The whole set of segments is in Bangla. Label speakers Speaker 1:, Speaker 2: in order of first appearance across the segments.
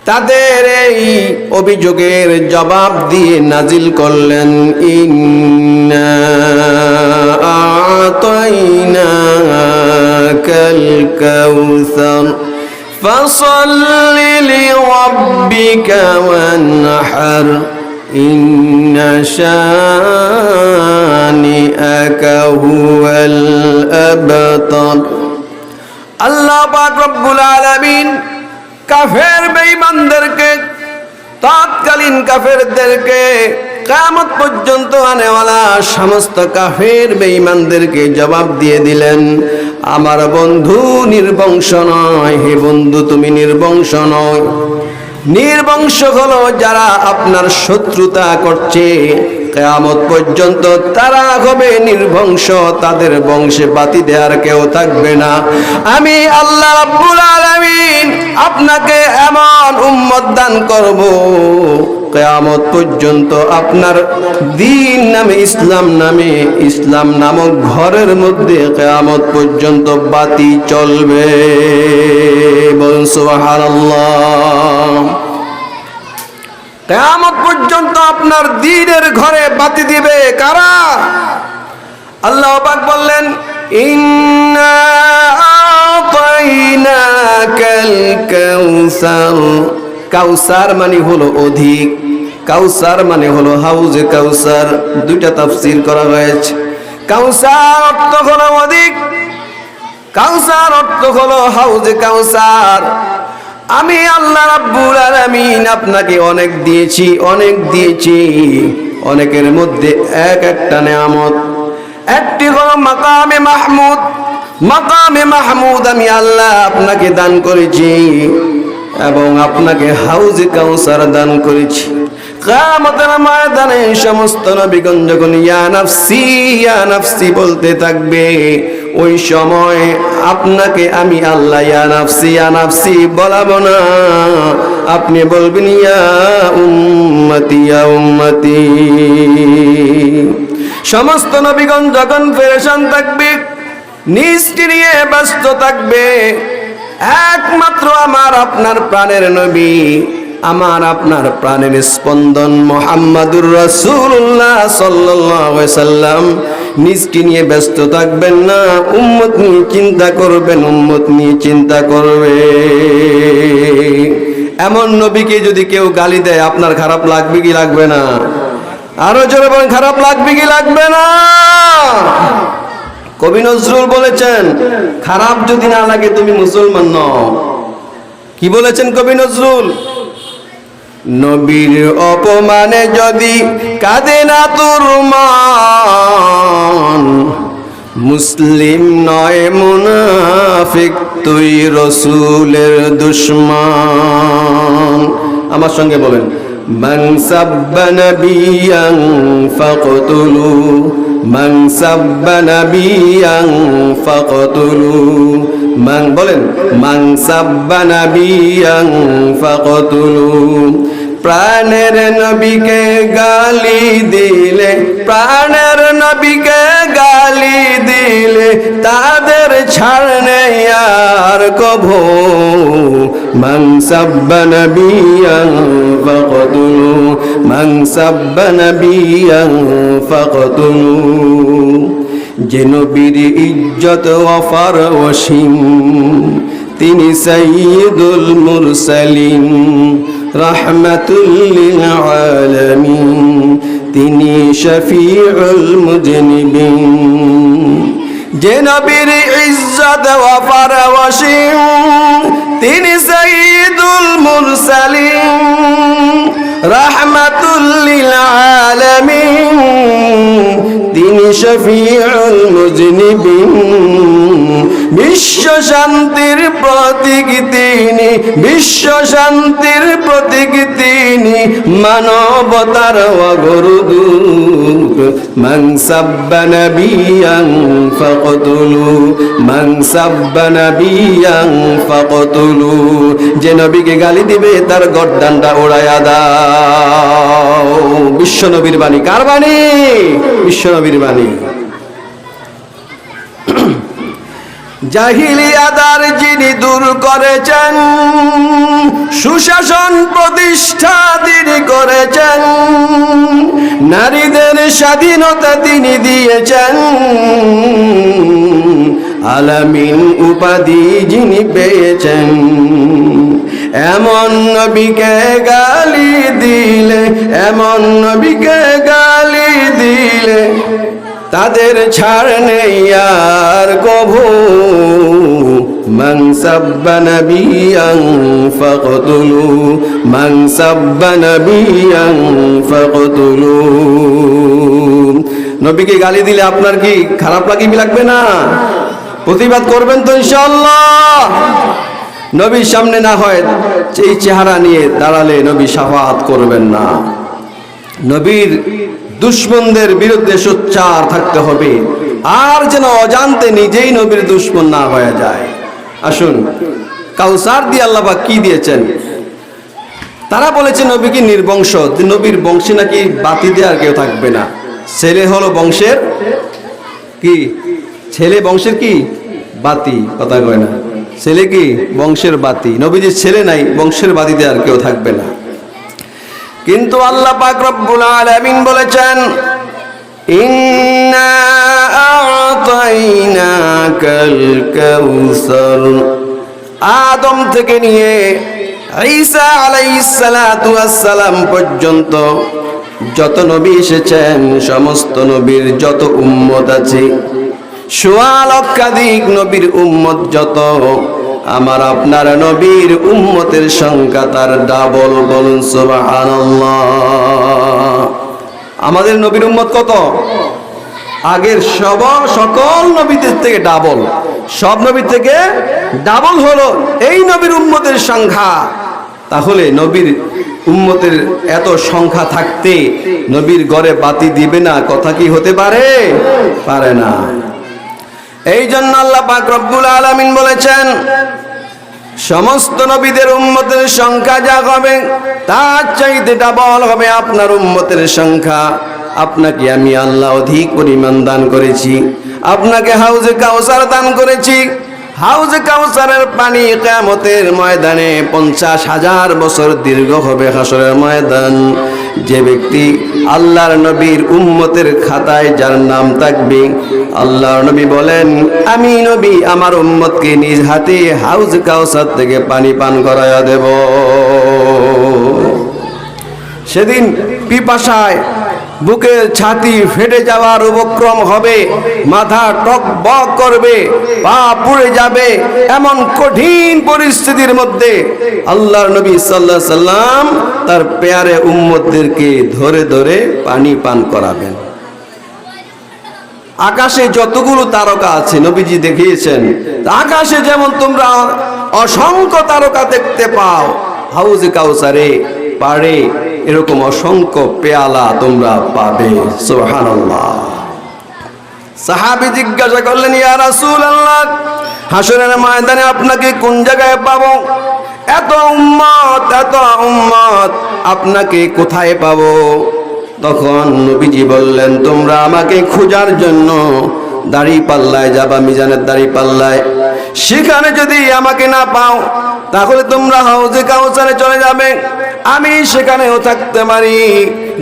Speaker 1: তাদের এই অভিযোগের জবাব দিয়ে নাজিল করলেন ইন্না আ'তাইনাকাল কাউসার ফাসাল্লি লিরাব্বিকা ওয়ানহার ইন্না শানিআকা হুয়াল আবতার। আল্লাহ পাক রব্বুল আলামিন কাফের বেঈমানদেরকে, তৎকালীন কাফেরদেরকে, কিয়ামত পর্যন্ত আনেওয়ালা সমস্ত কাফের বেঈমানদেরকে জবাব দিয়ে দিলেন, আমার বন্ধু নির্বংশ নয়, হে বন্ধু তুমি নির্বংশ নয়। নির্বংশ হলো যারা আপনার শত্রুতা করছে, কিয়ামত পর্যন্ত তারা হবে নির্বংশ, তাদের বংশে বাতি দেওয়ার কেউ থাকবে না। আমি আল্লাহ রাব্বুল আলামিন আপনাকে এমন উম্মত দান করব, কিয়ামত পর্যন্ত আপনার দ্বীন নামে, ইসলাম নামক ঘরের মধ্যে কিয়ামত পর্যন্ত বাতি চলবে। বলুন সুবহানাল্লাহ। কিয়ামত পর্যন্ত আপনার দ্বীনের ঘরে বাতি দিবে কারা? আল্লাহ পাক বললেন ইন্না আ'তাইনাকাল কাউসার। কাউসার মানে হলো অধিক, কাউসার মানে হলো হাউজে কাউসার। দুইটা তাফসীর করা হয়েছে। কাউসার অর্থ হলো অধিক, কাউসার অর্থ হলো হাউজে কাউসার। আমি আল্লাহ রাব্বুল আলামিন আপনাকে অনেক দিয়েছি, অনেকের মধ্যে এক একটা নেয়ামত। একটি হলো মাকামে মাহমুদ। মাকামে মাহমুদ আমি আল্লাহ আপনাকে দান করেছি এবং আপনাকে হাউজে কাউসার দান করেছি। কিয়ামতের ময়দানে সমস্ত নবীগণ যখন ইয়া নাফসি ইয়া নাফসি বলতে থাকবে, ওই সময় আপনাকে আমি আল্লাহ ইয়া নাফসি বলাবো না, আপনি বলবেন ইয়া উম্মতি ইয়া উম্মতি। সমস্ত নবীগণ যখন পেরেশান থাকবে, নিষ্ঠি নিয়ে ব্যস্ত থাকবে, একমাত্র আমার আপনার প্রাণের নবী, আমার আপনার প্রাণের স্পন্দন মুহাম্মাদুর রাসূলুল্লাহ সাল্লাল্লাহু আলাইহি সাল্লাম নিজকে নিয়ে ব্যস্ত থাকবেন না, উম্মত নিয়ে চিন্তা করবেন, উম্মত নিয়ে চিন্তা করবে। এমন নবীকে যদি কেউ গালি দেয় আপনার খারাপ লাগবে কি লাগবে না? আরো জোরে বলেন, খারাপ লাগবে কি লাগবে না? কবি নজরুল বলেছেন খারাপ যদি না লাগে তুমি মুসলমান নও। কি বলেছেন কবি নজরুল? নবীর অপমানে যদি কাঁদে না তোর মন, মুসলিম নয় মুনাফিক তুই রসুলের দুশমন। আমার সঙ্গে বলেন মান সাব্বা নাবিয়ান ফাকতুলু, মান সাব্বা নাবিয়ান ফাকতুলু, মান বলেন মান সাব্বা নাবিয়ান ফাকতুলু। প্রাণের নবীকে গালি দিলে, প্রাণের নবীকে গালি দিলে তাদের ছাড় নেই আর কভু। মান সাব্বা নাবিয়ান ফাকতুলু, মান সাব্বা নাবিয়ান ফাকতুলু। যে নবীর ইজ্জত ওয়াফার ওয়াসিম, তিনি সাইয়্যিদুল মুরসালিন, রাহমাতুল লিল আলামিন, তিনি শফিউল মুজনিবিন। যে নবীর ইজ্জত ওয়াফার ওয়াসিম, তিনি সাইয়্যিদুল মুরসালিন, রাহমাতুল লিল আলামিন, তিনি শফিউল মুজনিবিন। বিশ্ব শান্তির প্রতীক তিনি, বিশ্ব শান্তির প্রতীক তিনি, মানবতার অগ্রদূত। মান সাব্বা নাবিয়ান ফাকতুলু, মান সাব্বা নাবিয়ান ফাকতুলু। যে নবীকে গালি দিবে তার গর্দানটা উড়াইয়া দাও। বিশ্ব নবীর বাণী। কার বাণী? বিশ্ব নবীর বাণী। জাহিলিয়াদার যিনি দূর করেছেন, সুশাসন প্রতিষ্ঠা তিনি করেছেন, নারীদের স্বাধীনতা তিনি দিয়েছেন, আলামিন উপাধি যিনি পেয়েছেন, এমন নবীকে গালি দিলে, এমন নবীকে গালি দিলে তাদের ছাড় নেই আর কভু। মান সাব্বা নবিয়ান ফাকতুলু, মান সাব্বা নবিয়ান ফাকতুলু। নবীকে গালি দিলে আপনার কি খারাপ লাগবে না? প্রতিবাদ করবেন তো ইনশাআল্লাহ। নবীর সামনে না হয় এই চেহারা নিয়ে দাঁড়ালে নবী শাফাআত করবেন না। নবীর দুশমনদের বিরুদ্ধে সোচ্চার থাকতে হবে, আর যেন অজান্তে নিজেই নবীর দুশমন না হয়ে যায়। আসুন, কাউসার দিয়ে আল্লাহ পাক কি দিয়েছেন? তারা বলেছে নবী কি নির্বংশ, নবীর বংশে নাকি বাতি দেওয়ার কেউ থাকবে না। ছেলে হলো বংশের কি? ছেলে বংশের কি? বাতি। কথা কয় না, ছেলে কি? বংশের বাতি। নবীজির ছেলে নাই, বংশের বাতি দেওয়ার কেউ থাকবে না। কিন্তু আল্লাহ পাক রব্বুল আলামিন বলেছেন, ইন্না আ'তাইনাকাল কাউসার। আদম থেকে নিয়ে ঈসা আলাইহিস সালাতু ওয়াস সালাম পর্যন্ত যত নবী এসেছেন, সমস্ত নবীর যত উম্মত আছে, সোয়া লক্ষাধিক নবীর উম্মত যত, আমার আপনার নবীর উম্মতের সংখ্যা তার ডাবল। বলুন সুবহানাল্লাহ। আমাদের নবীর উম্মত কত? আগের সকল নবীদের থেকে ডাবল, সব নবীর থেকে ডাবল হলো এই নবীর উম্মতের সংখ্যা। তাহলে নবীর উম্মতের এত সংখ্যা থাকতে নবীর ঘরে বাতি দিবে না, কথা কি হতে পারে? পারে না। এই জন্য আল্লাহ পাক রব্বুল আলামিন বলেছেন, সমস্ত নবীদের উম্মতের সংখ্যা যা হবে তার চাইতে ডাবল হবে আপনার উম্মতের সংখ্যা। আপনাকে আমি আল্লাহ অধিক পরিমাণ দান করেছি, আপনাকে হাউজে কাউসার দান করেছি। হাউজে কাউসারের পানি কিয়ামতের ময়দানে 50,000 বছর দীর্ঘ হবে হাসরের ময়দান। যে ব্যক্তি আল্লাহর নবীর উম্মতের খাতায় যার নাম থাকবে, আল্লাহর নবী বলেন, আমি নবী আমার উম্মতকে নিজ হাতে হাউজ কাউসার থেকে পানি পান করায়া দেব। সেদিন পিপাসায় বুকের ছাতি ফেটে যাওয়ার উপক্রম হবে, মাথা টকবক করবে, পা পুড়ে যাবে। এমন কঠিন পরিস্থিতির মধ্যে আল্লাহর নবী সাল্লাল্লাহু আলাইহি সাল্লাম তার পেয়ারে উম্মতদেরকে ধরে ধরে পানি পান করাবেন। আকাশে যতগুলো তারকা আছে নবীজি দেখিয়েছেন, আকাশে যেমন তোমরা অসংখ্য তারকা দেখতে পাও, হাউজে কাউসারে পাড়ে এরকম অসংখ্য পেয়ালা তোমরা পাবে। সুবহানাল্লাহ। সাহাবী জিজ্ঞাসা করলেন, ইয়া রাসূলুল্লাহ, হাসরের ময়দানে আপনাকে কোন জায়গায় পাবো? এত উম্মত আপনাকে কোথায় পাবো? তখন নবীজি বললেন, তোমরা আমাকে খোঁজার জন্য দাড়িপাল্লায় যাবা, মিজানের দাড়িপাল্লায়। সেখানে যদি আমাকে না পাও তাহলে তোমরা হাউজে কাউসারে চলে যাবে, আমি সেখানেও থাকতে পারি।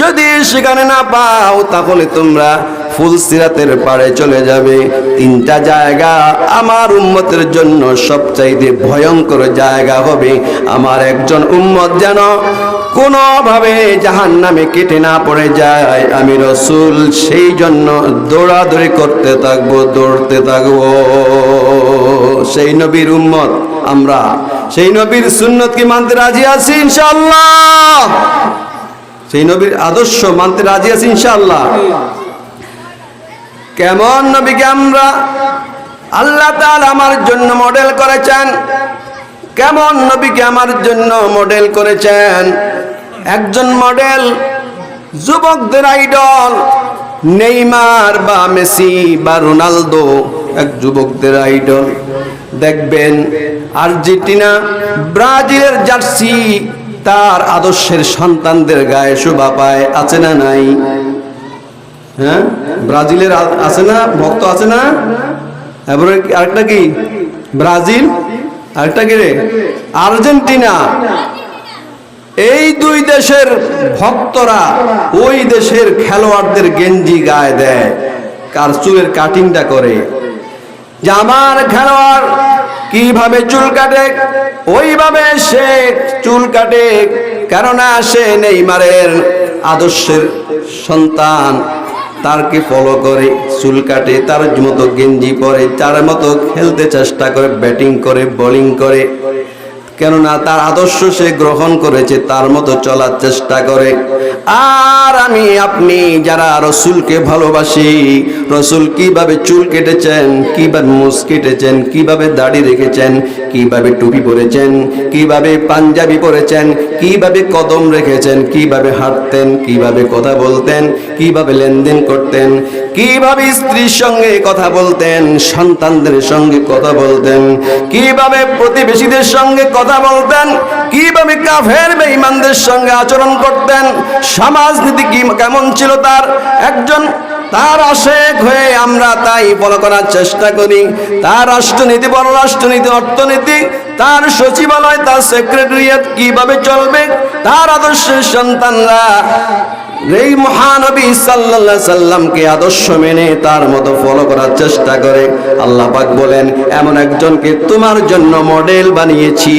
Speaker 1: যদি সেখানে না পাও তাহলে তোমরা ফুলসিরাতের পাড়ে চলে যাবে। 3টা জায়গা আমার উম্মতের জন্য সবচাইতে ভয়ঙ্কর জায়গা হবে। আমার একজন উম্মত যেন কোনোভাবে জাহান্নামে কেটে না পড়ে যায়, আমি রাসূল সেই জন্য দৌড়াদৌড়ি করতে থাকবো, দৌড়তে থাকবো। সেই নবীর উম্মত আমরা, সেই নবীর সুন্নত কি মানতে রাজি আছি ইনশাআল্লাহ? সেই নবীর আদর্শ মানতে রাজি আছি ইনশাআল্লাহ? কেমন নবীকে আমরা আল্লাহ তাআলা আমার জন্য মডেল করেছেন, কেমন নবীকে আমার জন্য মডেল করেছেন। একজন মডেল, যুবকদের আইডল, নেইমার বা মেসি বা রোনালদো এক যুবকদের আইডল। দেখবেন আর্জেন্টিনা, ব্রাজিলের জার্সি তার আদর্শের সন্তানদের গায়ে শোভা পায়, আছে না নাই? হ্যাঁ, ব্রাজিলের আছে না, ভক্ত আছে না? এরপরে আরেকটা কি ব্রাজিল, আরেকটা কি রে আর্জেন্টিনা। এই দুই দেশের ভক্তরা ওই দেশের খেলোয়াড়দের গেঞ্জি গায়ে দেয়, কার চুলের কাটিংটা করে, যে আমার খেলোয়াড় কিভাবে চুল কাটে ওইভাবে সে চুল কাটে, কেননা সে নেইমারের আদর্শের সন্তান, তারকে ফলো করে চুল কাটে, তার মতো গেঞ্জি পরে, তার মতো খেলতে চেষ্টা করে, ব্যাটিং করে, বোলিং করে, কেননা তার আদর্শ সে গ্রহণ করেছে, তার মতো চলার চেষ্টা করে। আর আমি আপনি যারা রসুলকে ভালোবাসি, রসুল কিভাবে চুল কেটেছেন, কিভাবে মুছ কেটেছেন, কিভাবে দাড়ি রেখেছেন, কিভাবে টুপি পরেছেন, কিভাবে পাঞ্জাবি পরেছেন, কিভাবে কদম রেখেছেন, কিভাবে হাঁটতেন, কিভাবে কথা বলতেন, কিভাবে লেনদেন করতেন, কিভাবে স্ত্রীর সঙ্গে কথা বলতেন, সন্তানদের সঙ্গে কথা বলতেন, কিভাবে প্রতিবেশীদের সঙ্গে কথা বলতেন, কিভাবে কাফের বেঈমানদের সঙ্গে আচরণ করতেন, সমাজনীতি কি কেমন ছিল তার, একজন তার আশেক হয়ে আমরা তাই ফলো করার চেষ্টা করি। তার রাষ্ট্রনীতি, পররাষ্ট্রনীতি, অর্থনীতি, তার সচিবালয়, তার সেক্রেটারিয়েট কিভাবে চলবে, তার আদর্শের সন্তানরা এই মহানবী সাল্লাল্লাহু আলাইহি সাল্লামকে আদর্শ মেনে তার মতো ফলো করার চেষ্টা করে। আল্লাহ পাক বলেন, এমন একজনকে তোমার জন্য মডেল বানিয়েছি,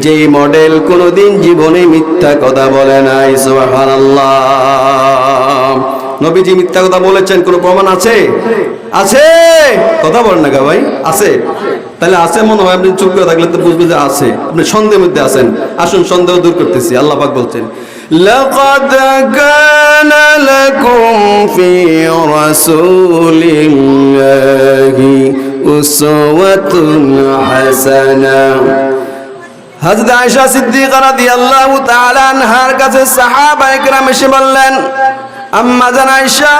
Speaker 1: যেই মডেল কোনোদিন জীবনে মিথ্যা কথা বলে নাই। সুবহানাল্লাহ। নবীজি মিথ্যা কথা বলেছেন, কোনো প্রমাণ আছে? আছে? কথা বলেন না গা ভাই, আছে? তাহলে আছে মনে হয়, আপনি চুপ করে থাকলে তো বুঝবেন যে আছে, আপনি সন্দেহের মধ্যে আছেন। আসুন সন্দেহ দূর করতেছি। আল্লাহ পাক বলছেন, لقد كان لكم في رسول الله أسوة حسنة। হযরত আয়েশা সিদ্দিকা রাদিয়াল্লাহু তাআলা আনহার কাছে সাহাবায়ে কেরাম এসে বললেন, আম্মা জান আয়েশা,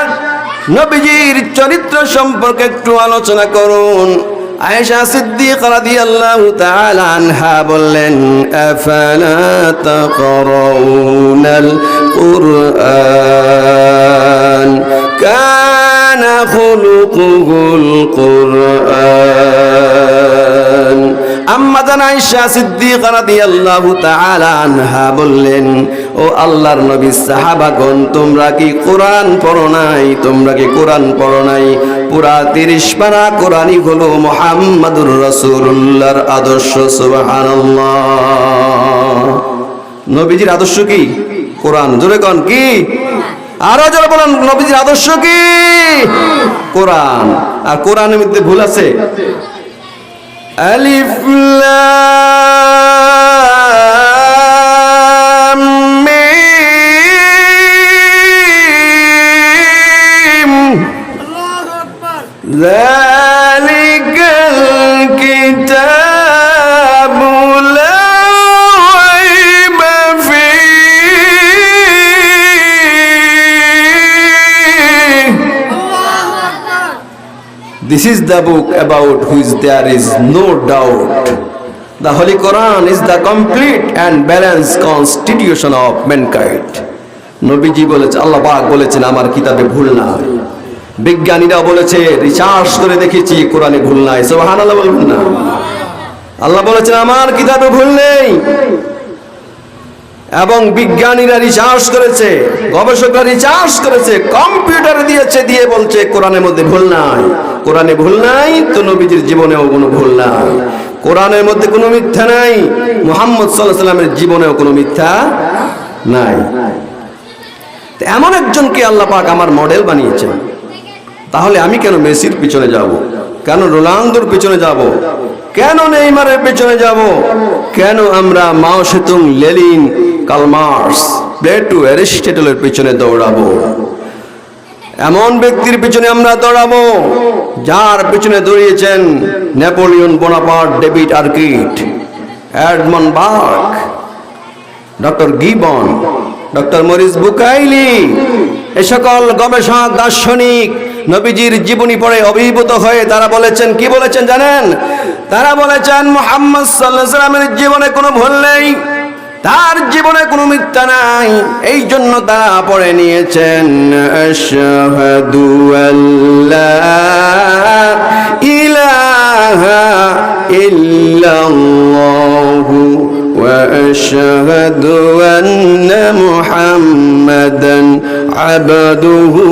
Speaker 1: নবীজির চরিত্র সম্পর্কে একটু আলোচনা করুন। আয়েশা সিদ্দিকা রাদিয়াল্লাহু তাআলা আনহা বললেন, আফালা তাকরাউনাল কুরআন কানা খুলুকুল কুরআন। আম্মা জান আয়েশা সিদ্দিকা রাদিয়াল্লাহু তাআলা আনহা বললেন, ও আল্লাহর নবী, সাহাবাগণ, তোমরা কি কোরআন পড়ো নাই? তোমরা কি কোরআন পড়ো নাই? পুরা 30 পারা কোরআনই হলো মুহাম্মাদুর রাসূলুল্লাহর আদর্শ। সুবহানাল্লাহ। নবীজির আদর্শ কি? কোরআন। জোরে কোন কি? আরো জোরে বলেন, নবীজির আদর্শ কি? কোরআন। আর কোরআনের মধ্যে ভুল আছে? আলিফ লাম মিম, আল্লাহু আকবার। যালিকাল কিতাবু লা রাইবা ফীহি। This is the book about which there is no doubt. The Holy Quran is the complete and balanced constitution of mankind. নবীজি বলেছে, আল্লাহ পাক বলেছেন, আমার কিতাবে ভুল নাই। বিজ্ঞানীরা বলেছে, রিসার্চ করে দেখেছি, কোরআনে ভুল নাই। সুবহানাল্লাহ বলবেন না? আল্লাহ বলেছেন, আমার কিতাবে ভুল নেই। এবং বিজ্ঞানীরা রিসার্চ করেছে, গবেষকরা রিসার্চ করেছে, কম্পিউটারে দিয়েছে, দিয়ে বলছে কোরআনের মধ্যে ভুল নাই। কোরআনে ভুল নাই তো নবীজির জীবনেও কোনো ভুল নাই। কোরআনের মধ্যে কোনো মিথ্যা নাই, মুহাম্মদ সাল্লাল্লাহু আলাইহি সাল্লামের জীবনেও কোনো মিথ্যা নাই। এমন একজনকে আল্লাহ পাক আমার মডেল বানিয়েছেন, তাহলে আমি কেন মেসির পিছনে যাব? কেন রোনালদোর পিছনে যাব? কেন নেইমারের পিছনে যাব? কেন আমরা Mao Tse-tung, Lenin, Karl Marx, Plato, অ্যারিস্টটলের পিছনে দৌড়াবো? এমন ব্যক্তির পিছনে আমরা দৌড়াবো যার পিছনে দৌড়িয়েছেন নেপোলিয়ন বোনাপার্ট, ডেভিড আর্কিট, Edmund Burke, doctor Gibbon, doctor Maurice Bucaille. এ সকল গবেষক, দার্শনিক নবীজির জীবনী পড়ে অভিভূত হয়ে তারা বলেছেন, কি বলেছেন জানেন? তারা বলেছেন মুহাম্মদ সাল্লাল্লাহু আলাইহি ওয়াসাল্লামের জীবনে কোনো ভুল নেই, তার জীবনে কোনো মিথ্যা নাই, এই জন্য তারা পড়ে নিয়েছেন আশহাদু আল্লা ইলাহা ইল্লাল্লাহু ওয়া আশহাদু আন্না মুহাম্মাদান আবদুহু